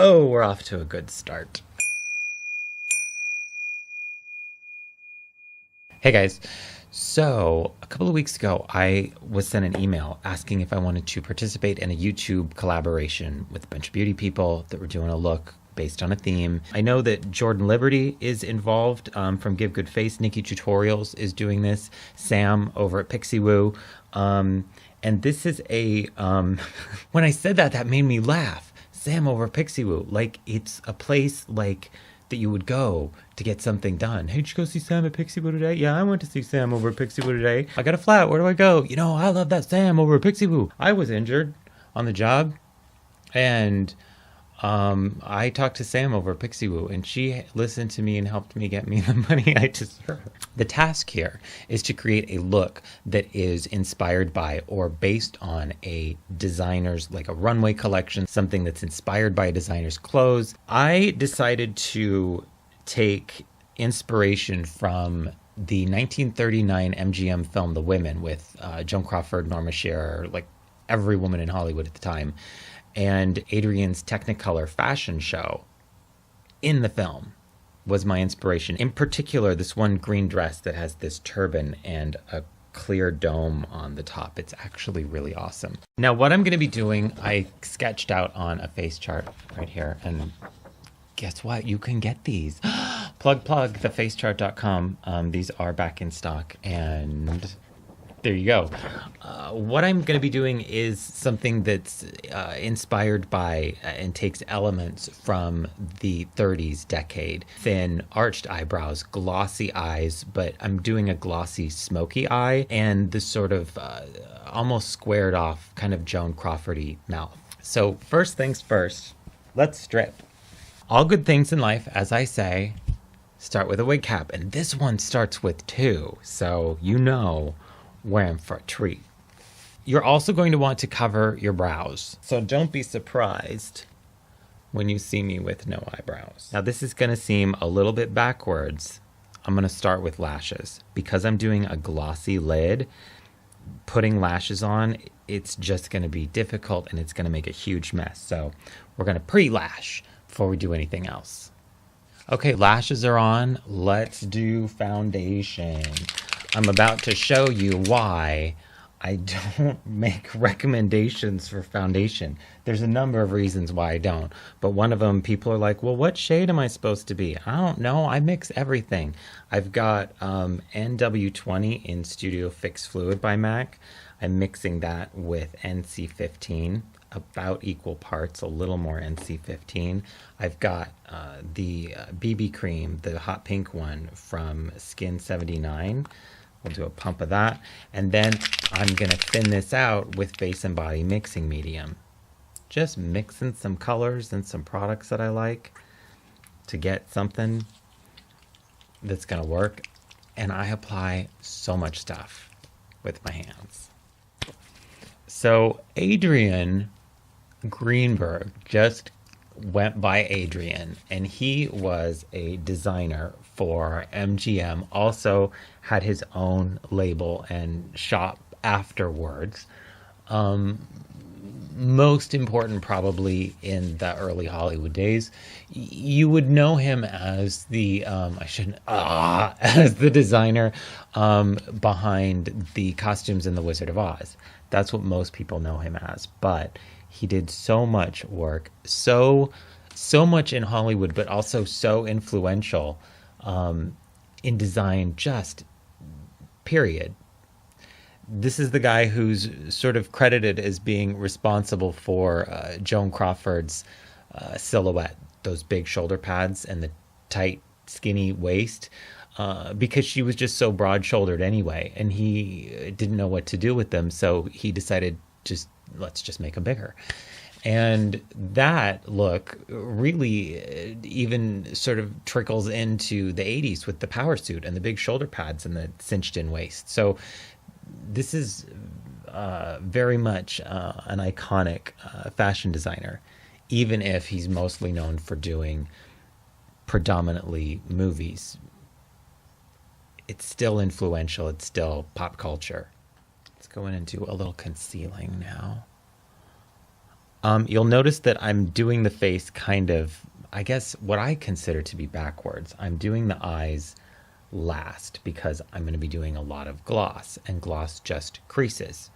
Oh, we're off to a good start. Hey guys. So, a couple of weeks ago, I was sent an email asking if I wanted to participate in a YouTube collaboration with a bunch of beauty people that were doing a look based on a theme. I know that Jordan Liberty is involved from Give Good Face. Nikki Tutorials is doing this. Sam over at Pixie Woo. And this is a... when I said that, that made me laugh. Sam over at Pixie Woo. Like, it's a place like... that you would go to get something done. Hey, did you go see Sam at Pixie Woo today? Yeah, I went to see Sam over at Pixie Woo today. I got a flat. Where do I go? You know, I love that Sam over at Pixie Woo. I was injured on the job, and I talked to Sam over at Pixie Woo, and she listened to me and helped me get me the money I deserve. The task here is to create a look that is inspired by or based on a designer's, like a runway collection, something that's inspired by a designer's clothes. I decided to take inspiration from the 1939 MGM film The Women with Joan Crawford, Norma Shearer, like every woman in Hollywood at the time, and Adrienne's Technicolor fashion show in the film was my inspiration. In particular, this one green dress that has this turban and a clear dome on the top. It's actually really awesome. Now, what I'm going to be doing, I sketched out on a face chart right here, and guess what? You can get these. Plug, thefacechart.com. These are back in stock, and there you go. What I'm going to be doing is something that's inspired by and takes elements from the 30s decade. Thin, arched eyebrows, glossy eyes, but I'm doing a glossy, smoky eye, and this sort of almost squared off kind of Joan Crawford-y mouth. So first things first, let's strip. All good things in life, as I say, start with a wig cap, and this one starts with 2, so you know we're in for a treat. You're also going to want to cover your brows, so don't be surprised when you see me with no eyebrows. Now this is going to seem a little bit backwards. I'm going to start with lashes. Because I'm doing a glossy lid, putting lashes on, it's just going to be difficult and it's going to make a huge mess. So we're going to pre-lash before we do anything else. Okay, lashes are on. Let's do foundation. I'm about to show you why I don't make recommendations for foundation. There's a number of reasons why I don't, but one of them, people are like, well, what shade am I supposed to be? I don't know. I mix everything. I've got NW20 in Studio Fix Fluid by MAC. I'm mixing that with NC15, about equal parts, a little more NC15. I've got the BB cream, the hot pink one from Skin 79. We'll do a pump of that. And then I'm going to thin this out with Face and Body Mixing Medium. Just mixing some colors and some products that I like to get something that's going to work. And I apply so much stuff with my hands. So Adrian Greenberg just went by Adrian, and he was a designer for MGM, also had his own label and shop afterwards. Most important probably in the early Hollywood days. You would know him as the as the designer behind the costumes in The Wizard of Oz. That's what most people know him as, but he did so much work, so much in Hollywood, but also so influential in design, just period. This is the guy who's sort of credited as being responsible for Joan Crawford's silhouette, those big shoulder pads and the tight, skinny waist, because she was just so broad-shouldered anyway, and he didn't know what to do with them, so he decided let's just make them bigger. And that look really even sort of trickles into the 80s with the power suit and the big shoulder pads and the cinched in waist. So this is very much an iconic fashion designer, even if he's mostly known for doing predominantly movies. It's still influential. It's still pop culture. Let's go in and do a little concealing now. You'll notice that I'm doing the face kind of, I guess, what I consider to be backwards. I'm doing the eyes last because I'm going to be doing a lot of gloss, and gloss just creases.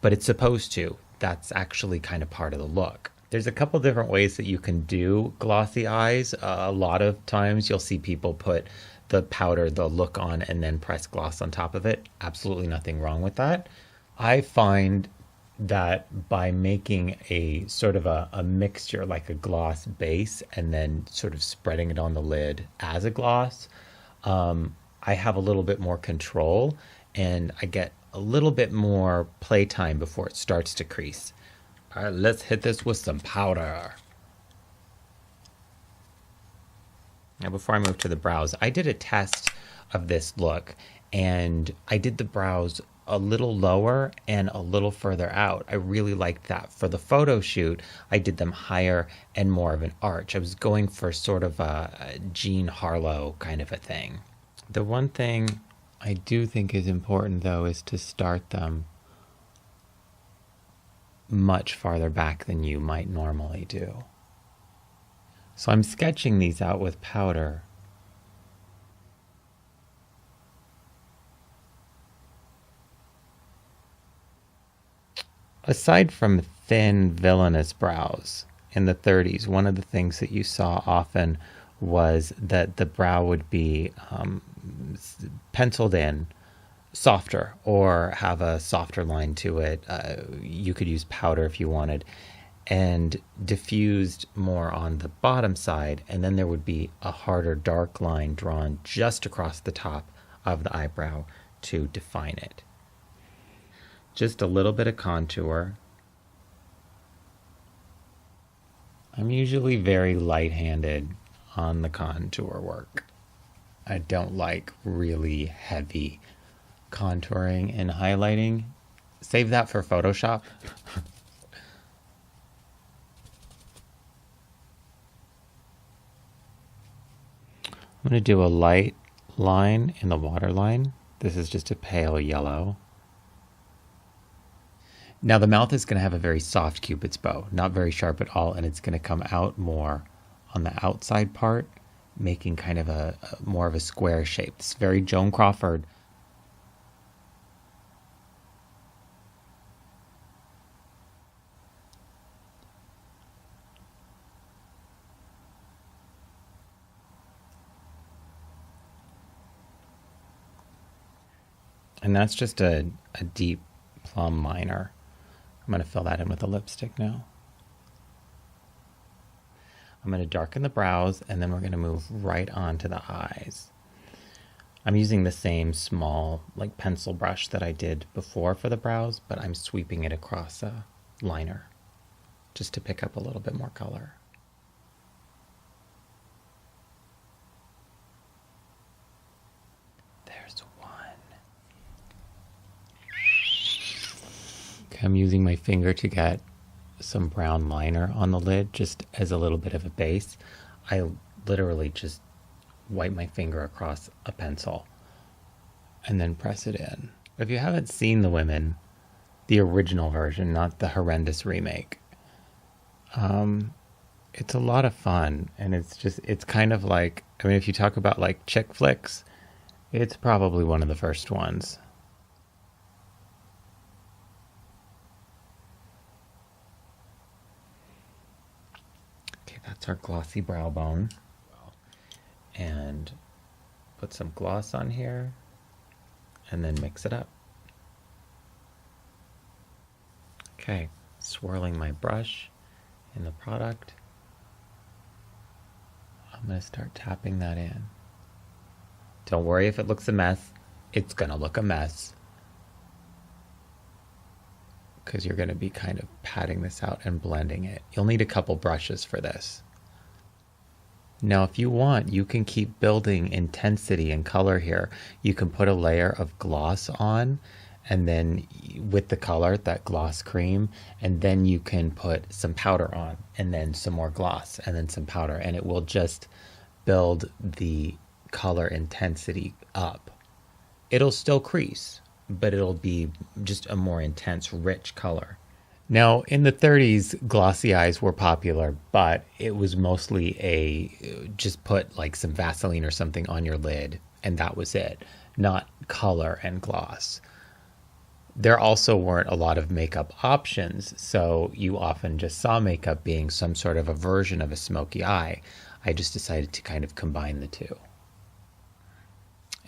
But it's supposed to. That's actually kind of part of the look. There's a couple different ways that you can do glossy eyes. A lot of times you'll see people put the powder, the look on, and then press gloss on top of it. Absolutely nothing wrong with that. I find that by making a sort of a mixture, like a gloss base, and then sort of spreading it on the lid as a gloss, I have a little bit more control and I get a little bit more playtime before it starts to crease. All right, let's hit this with some powder. Now, before I move to the brows, I did a test of this look and I did the brows a little lower and a little further out. I really liked that. For the photo shoot, I did them higher and more of an arch. I was going for sort of a Jean Harlow kind of a thing. The one thing I do think is important, though, is to start them much farther back than you might normally do. So I'm sketching these out with powder. Aside from thin, villainous brows in the 30s, one of the things that you saw often was that the brow would be penciled in softer or have a softer line to it. You could use powder if you wanted, and diffused more on the bottom side, and then there would be a harder dark line drawn just across the top of the eyebrow to define it. Just a little bit of contour. I'm usually very light-handed on the contour work. I don't like really heavy contouring and highlighting. Save that for Photoshop. I'm going to do a light line in the waterline. This is just a pale yellow. Now the mouth is going to have a very soft Cupid's bow, not very sharp at all, and it's going to come out more on the outside part, making kind of a more of a square shape. It's very Joan Crawford. And that's just a deep plum liner. I'm going to fill that in with a lipstick now. I'm going to darken the brows, and then we're going to move right on to the eyes. I'm using the same small like pencil brush that I did before for the brows, but I'm sweeping it across a liner just to pick up a little bit more color. There's one. Okay, I'm using my finger to get some brown liner on the lid just as a little bit of a base. I literally just wipe my finger across a pencil and then press it in. If you haven't seen The Women, the original version, not the horrendous remake, it's a lot of fun, and it's kind of like, I mean, if you talk about like chick flicks, it's probably one of the first ones. That's our glossy brow bone. And put some gloss on here and then mix it up. Okay, swirling my brush in the product. I'm going to start tapping that in. Don't worry if it looks a mess. It's going to look a mess, because you're going to be kind of patting this out and blending it. You'll need a couple brushes for this. Now, if you want, you can keep building intensity and color here. You can put a layer of gloss on, and then with the color, that gloss cream, and then you can put some powder on, and then some more gloss, and then some powder, and it will just build the color intensity up. It'll still crease, but it'll be just a more intense, rich color. Now, in the 30s, glossy eyes were popular, but it was mostly a just put like some Vaseline or something on your lid, and that was it, not color and gloss. There also weren't a lot of makeup options, so you often just saw makeup being some sort of a version of a smoky eye. I just decided to kind of combine the two.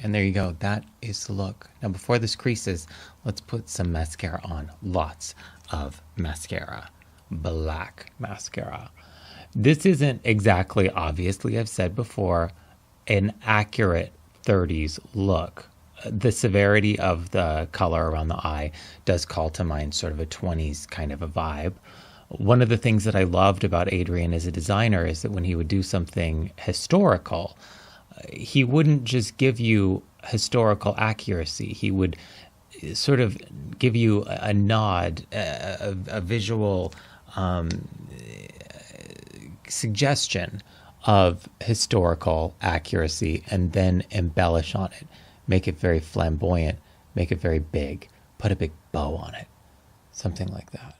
And there you go. That is the look. Now, before this creases, let's put some mascara on. Lots of mascara. Black mascara. This isn't exactly, obviously, I've said before, an accurate 30s look. The severity of the color around the eye does call to mind sort of a 20s kind of a vibe. One of the things that I loved about Adrian as a designer is that when he would do something historical, he wouldn't just give you historical accuracy. He would sort of give you a nod, a visual suggestion of historical accuracy, and then embellish on it. Make it very flamboyant, make it very big, put a big bow on it. Something like that.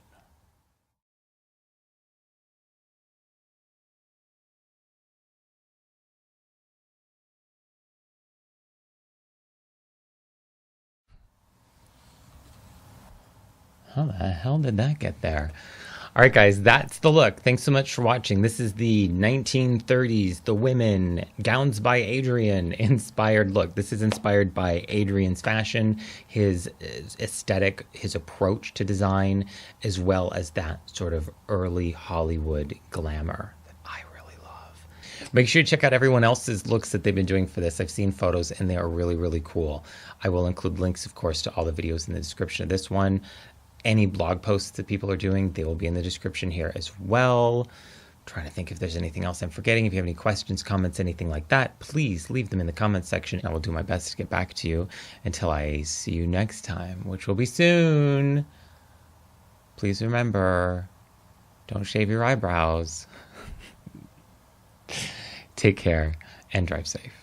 How the hell did that get there? All right, guys, that's the look. Thanks so much for watching. This is the 1930s, the women, gowns by Adrian inspired look. This is inspired by Adrian's fashion, his aesthetic, his approach to design, as well as that sort of early Hollywood glamour that I really love. Make sure you check out everyone else's looks that they've been doing for this. I've seen photos and they are really, really cool. I will include links, of course, to all the videos in the description of this one. Any blog posts that people are doing, they will be in the description here as well. I'm trying to think if there's anything else I'm forgetting. If you have any questions, comments, anything like that, please leave them in the comments section. I will do my best to get back to you until I see you next time, which will be soon. Please remember, don't shave your eyebrows. Take care and drive safe.